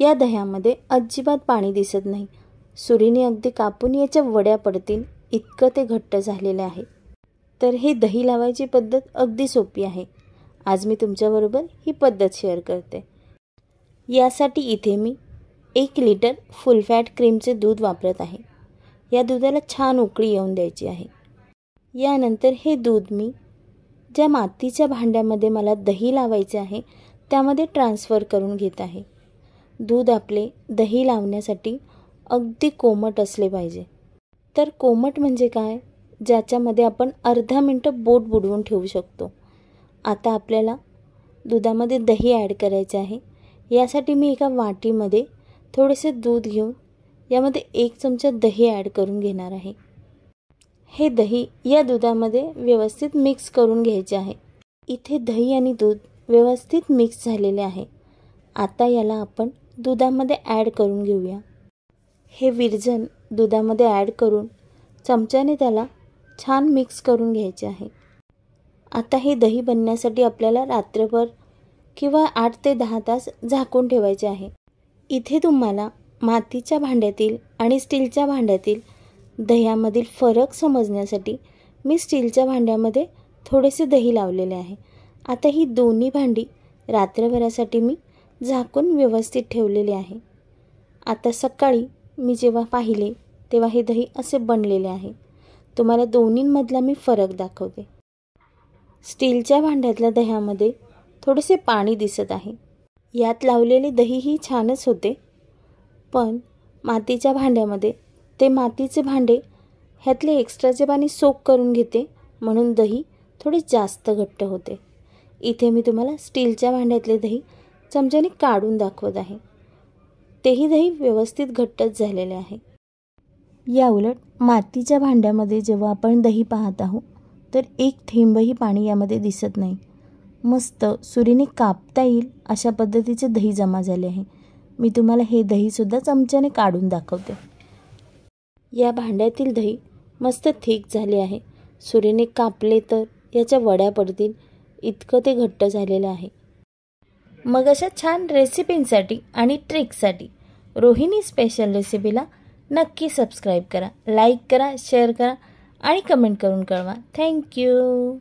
या दह्यामध्ये अजिबात पाणी दिसत नाही. सुरीने अगदी कापून याच्या वड्या पडतील इतकं ते घट्ट झालेले आहे. तर हे दही लावायची पद्धत अगदी सोपी आहे. आज मी तुमच्याबरोबर ही पद्धत शेअर करते. यासाठी इथे मी 1 लिटर फुल फॅट क्रीमचे दूध वापरत आहे. या दुधाला छान उकळी येऊन द्यायची आहे. यानंतर हे दूध मी ज्या मातीच्या भांड्यामध्ये मला दही लावायचे आहे त्यामध्ये ट्रान्सफर करून घेत आहे. दूध आपले दही लावण्यासाठी अगदी कोमट असले पाहिजे. तर कोमट म्हणजे काय? ज्याच्यामध्ये आपण अर्धा मिनटं बोट बुडवून ठेवू शकतो. आता आपल्याला दुधामध्ये दही ॲड करायचे आहे. यासाठी मी एका वाटीमध्ये थोडेसे दूध घेऊन यामध्ये 1 चमचा दही ॲड करून घेणार आहे. हे दही या दुधामध्ये व्यवस्थित मिक्स करून घ्यायचे आहे. इथे दही आणि दूध व्यवस्थित मिक्स झालेले आहे. आता याला आपण दुधामध्ये ॲड करून घेऊया. हे विरजण दुधामध्ये ॲड करून चमच्याने त्याला छान मिक्स करून घ्यायचे आहे. आता हे दही बनण्यासाठी आपल्याला रात्रभर किंवा 8 ते 10 तास झाकून ठेवायचे आहे. इथे तुम्हाला मातीच्या भांड्यातील आणि स्टीलच्या भांड्यातील दह्यामधील फरक समजण्यासाठी मी स्टीलच्या भांड्यामध्ये थोडेसे दही लावलेले आहे. आता ही दोन्ही भांडी रात्रभरासाठी मी झाकून व्यवस्थित ठेवलेले आहे. आता सकाळी मी जेव्हा पाहिले तेव्हा हे दही असे बनलेले आहे. तुम्हाला दोन्हींमधला मी फरक दाखवते. स्टीलच्या भांड्यातल्या दह्यामध्ये थोडेसे पाणी दिसत आहे. यात लावलेले दहीही छानच होते, पण मातीच्या भांड्यामध्ये ते मातीचे भांडे ह्यातले एक्स्ट्राचे पाणी सोक करून घेते, म्हणून दही थोडे जास्त घट्ट होते. इथे मी तुम्हाला स्टीलच्या भांड्यातले दही चमच्याने काढून दाखवत आहे. तेही दही व्यवस्थित घट्टच झालेले आहे. या उलट मातीच्या भांड्यामध्ये जेव्हा आपण दही पाहत आहोत तर 1 थेंबही पाणी यामध्ये दिसत नाही. मस्त सुरीने कापता येईल अशा पद्धतीचे दही जमा झाले आहे. मी तुम्हाला हे दहीसुद्धा चमच्याने काढून दाखवते. या भांड्यातील दही मस्त थिक झाले आहे. सुरीने कापले तर याच्या वड्या पडतील इतकं ते घट्ट झालेलं आहे. मग अशा छान रेसिपींसाठी आणि ट्रिक्ससाठी रोहिणी स्पेशल रेसिपीला नक्की सबस्क्राईब करा, लाईक करा, शेअर करा आणि कमेंट करून कळवा. थँक्यू.